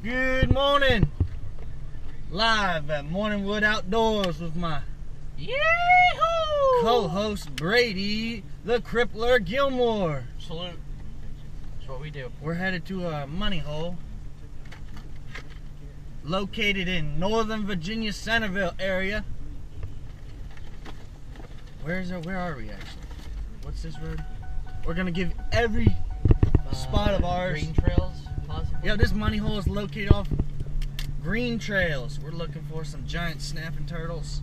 Good morning. Live at Morningwood Outdoors with my co-host Brady, the Crippler Gilmore. Salute. That's what we do. We're headed to a money hole located in Northern Virginia, Centerville area. Where are we actually? What's this road? We're gonna give every spot of ours. Green trails, possibly? Yeah, this money hole is located off Green Trails. We're looking for some giant snapping turtles,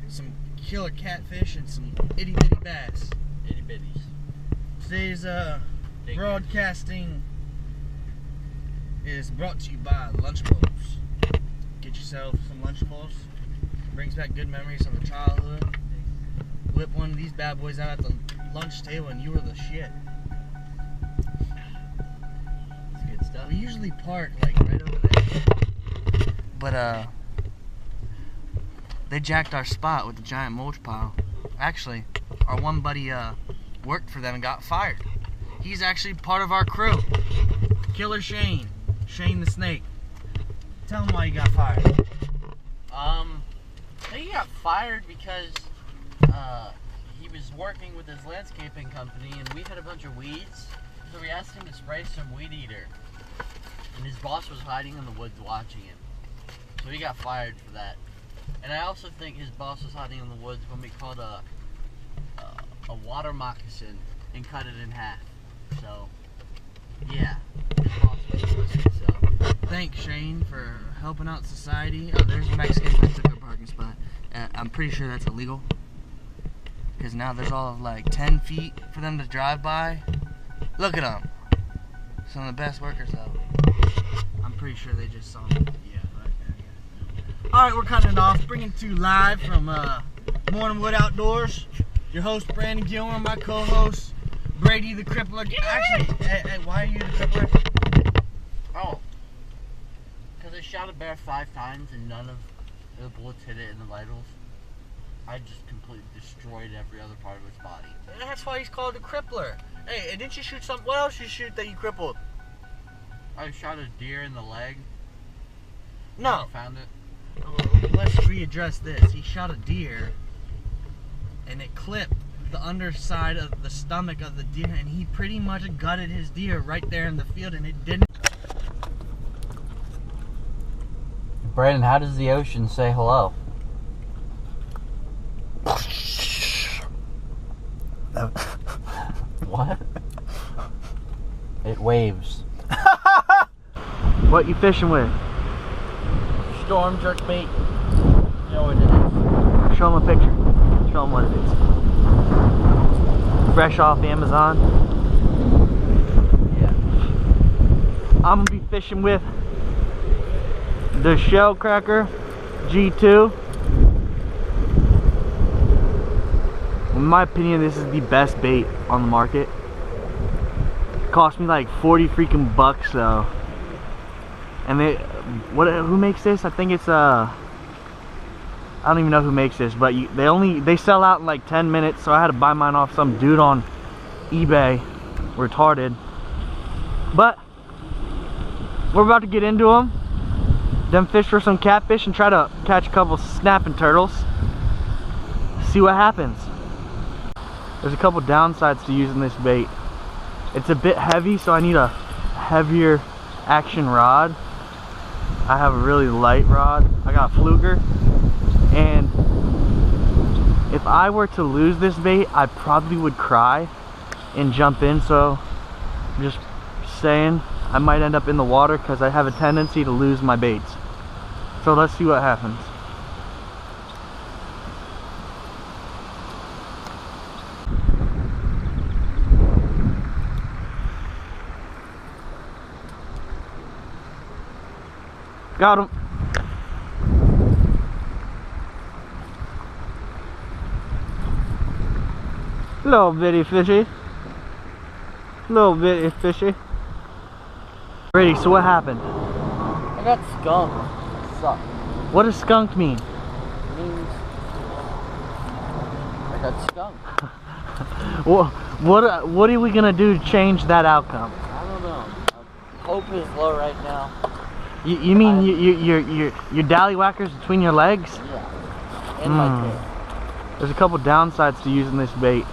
some killer catfish, and some itty bitty bass. Itty bitties. Today's broadcasting is brought to you by Lunchables. Get yourself some Lunchables. Brings back good memories of a childhood. Whip one of these bad boys out at the lunch table and you were the shit. That's good stuff. We usually park like right over there. But they jacked our spot with the giant mulch pile. Actually, our one buddy worked for them and got fired. He's actually part of our crew. Killer Shane. Shane the Snake. Tell him why you got fired. I think he got fired because he was working with his landscaping company and we had a bunch of weeds. So we asked him to spray some weed eater. And his boss was hiding in the woods watching him. So he got fired for that. And I also think his boss was hiding in the woods when we caught a water moccasin and cut it in half. So, yeah. His boss was listening, so. Thanks, Shane, for helping out society. Oh, there's a Mexican that took a parking spot. I'm pretty sure that's illegal. Because now there's all of like 10 feet for them to drive by. Look at them. Some of the best workers though. I'm pretty sure they just saw me. Yeah, right there. Yeah. Alright, we're cutting it off. Bringing to you live from Morningwood Outdoors. Your host, Brandon Gilmore, my co-host, Brady the Crippler. Actually, hey, why are you the Crippler? Oh. Because I shot a bear 5 times and none of the bullets hit it in the vitals. I just completely destroyed every other part of its body. That's why he's called the Crippler. Hey, didn't you shoot something? What else did you shoot that you crippled? I shot a deer in the leg. No. I found it. Let's readdress this. He shot a deer, and it clipped the underside of the stomach of the deer, and he pretty much gutted his deer right there in the field, and it didn't. Brandon, how does the ocean say hello? What? It waves. What you fishing with? Storm jerkbait. You know what it is. Show him a picture. Show him what it is. Fresh off Amazon. Yeah. I'm gonna be fishing with the Shell Cracker G2. In my opinion, this is the best bait on the market. It cost me like 40 freaking bucks though. And who makes this? I think it's I don't even know who makes this, but they sell out in like 10 minutes, so I had to buy mine off some dude on eBay. Retarded. But we're about to get into them. Then fish for some catfish and try to catch a couple snapping turtles. See what happens. There's a couple downsides to using this bait. It's a bit heavy, so I need a heavier action rod. I have a really light rod. I got a Fluker. And if I were to lose this bait, I probably would cry and jump in. So I'm just saying, I might end up in the water because I have a tendency to lose my baits. So let's see what happens. Got him. Little bitty fishy. Little bitty fishy. Brady, so what happened? I got skunked. Sucked. What does skunk mean? It means I got skunked. What are we gonna do to change that outcome? I don't know. Hope is low right now. You mean your dallywhackers between your legs? Yeah. And my tail. There's a couple downsides to using this bait.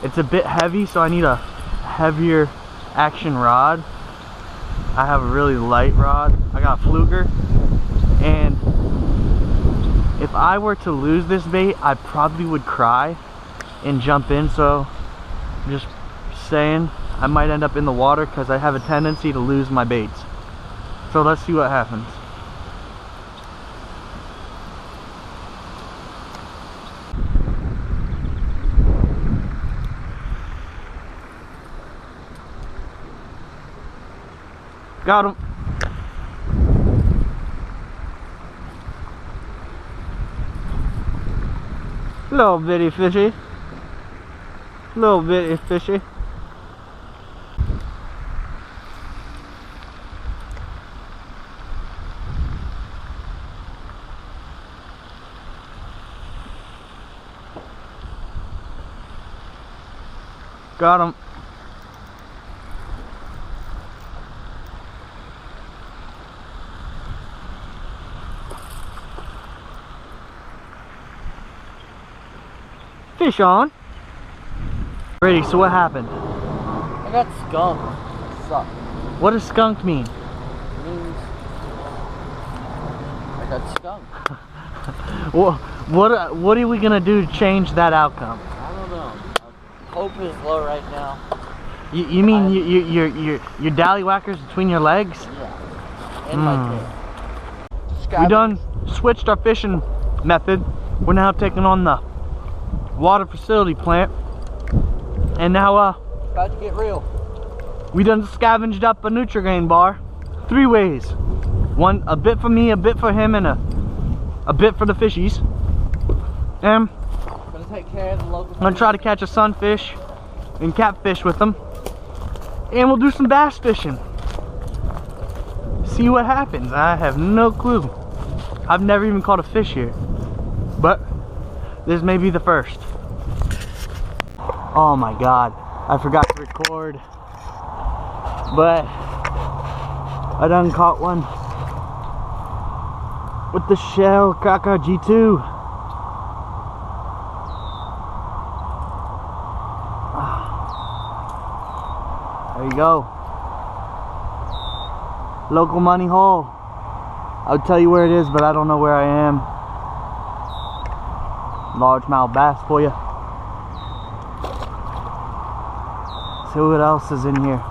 It's a bit heavy, so I need a heavier action rod. I have a really light rod. I got a fluker, and if I were to lose this bait, I probably would cry and jump in. So just saying, I might end up in the water because I have a tendency to lose my baits. So let's see what happens. Got him. Little bitty fishy. Little bitty fishy. Got him. Fish on. Ready, so what happened? I got skunked. Suck. What does skunk mean? It means I got skunked. Well, what are we gonna do to change that outcome? I don't know. Hope is low right now. You mean your dallywhackers between your legs? Yeah. And my tail. We done switched our fishing method. We're now taking on the water facility plant, and now about to get real. we done scavenged up a Nutrigrain bar 3 ways. One, a bit for me, a bit for him, and a bit for the fishies. And I'm gonna take care of the local. I'm gonna try to catch a sunfish and catfish with them, and we'll do some bass fishing. See what happens. I have no clue. I've never even caught a fish here, but this may be the first. Oh my god, I forgot to record, but I done caught one with the Shell Cracker G2. There you go. Local money hole. I'll tell you where it is, but I don't know where I am. Largemouth bass for you. See what else is in here.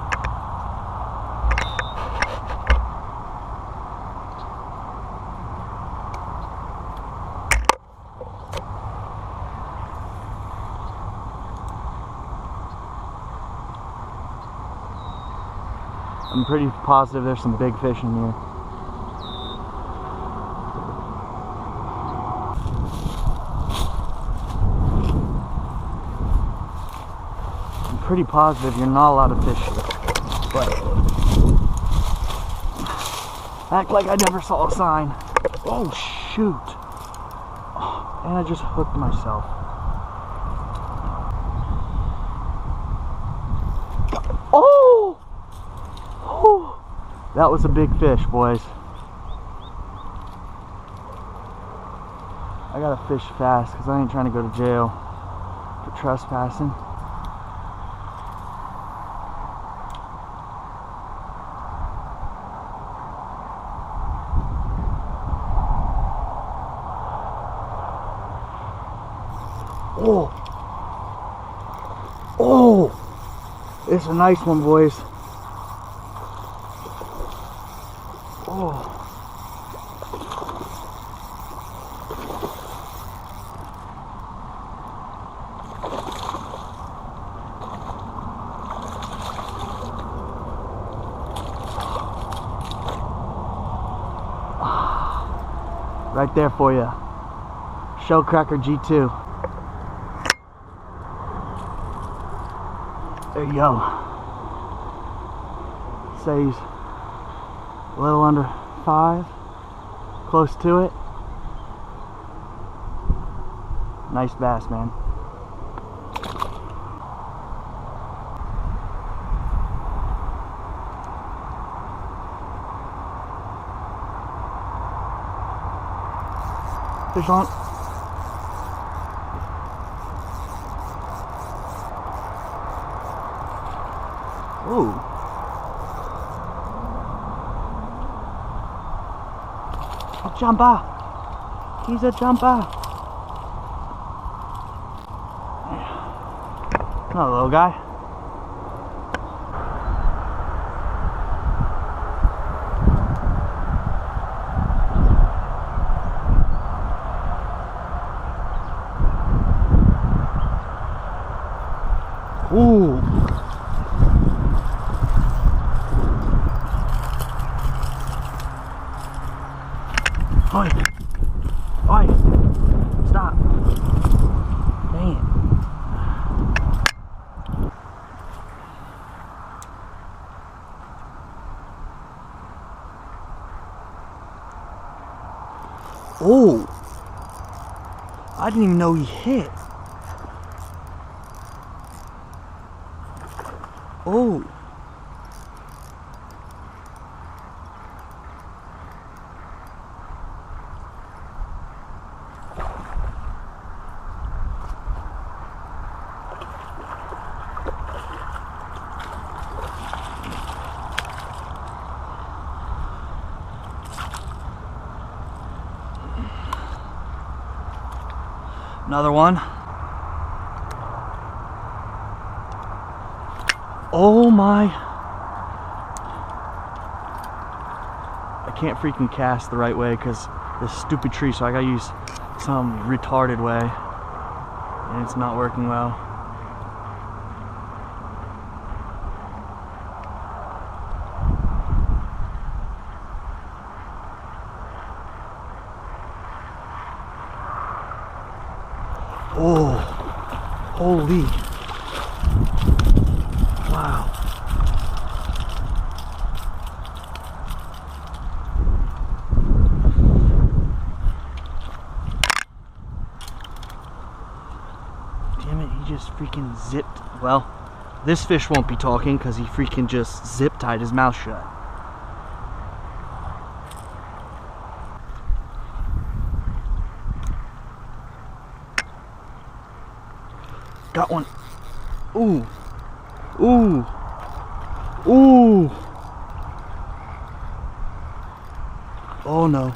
I'm pretty positive there's some big fish in here. Pretty positive you're not allowed to fish here, but act like I never saw a sign. Oh shoot. Oh, and I just hooked myself. Oh! Oh! That was a big fish, boys. I gotta fish fast because I ain't trying to go to jail for trespassing. Oh, oh, it's a nice one, boys. Oh, right there for you. Shell Cracker G2. There you go. Says a little under 5, close to it. Nice bass, man. Fish on. Ooh. A jumper. He's a jumper. Another little guy. Ooh. Oi. Oi. Stop. Dang it. Oh. I didn't even know he hit. Oh. Another one. Oh my. I can't freaking cast the right way because this stupid tree, so I gotta use some retarded way. And it's not working well. Oh, holy. Wow. Damn it, he just freaking zipped. Well, this fish won't be talking because he freaking just zip tied his mouth shut. Got one. Ooh. Ooh. Ooh. Oh no.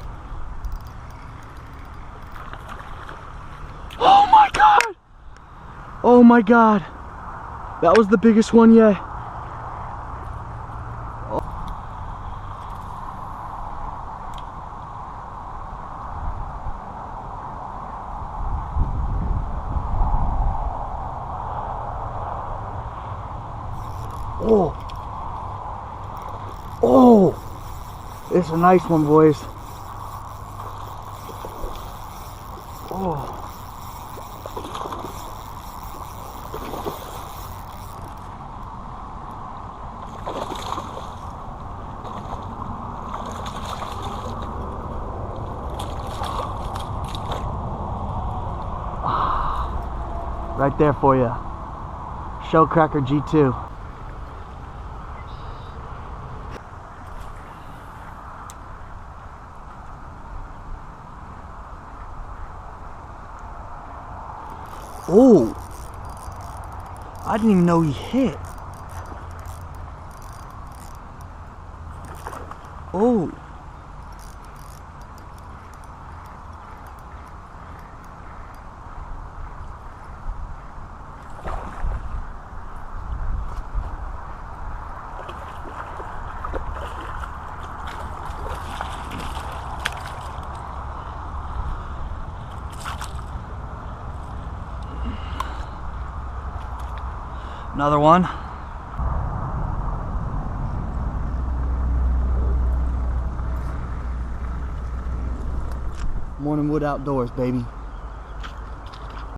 Oh my god. Oh my god. That was the biggest one yet. Oh, oh, it's a nice one, boys. Oh, right there for you. Shellcracker G2. Oh, I didn't even know he hit. Oh. Another one. Morning Wood Outdoors, baby.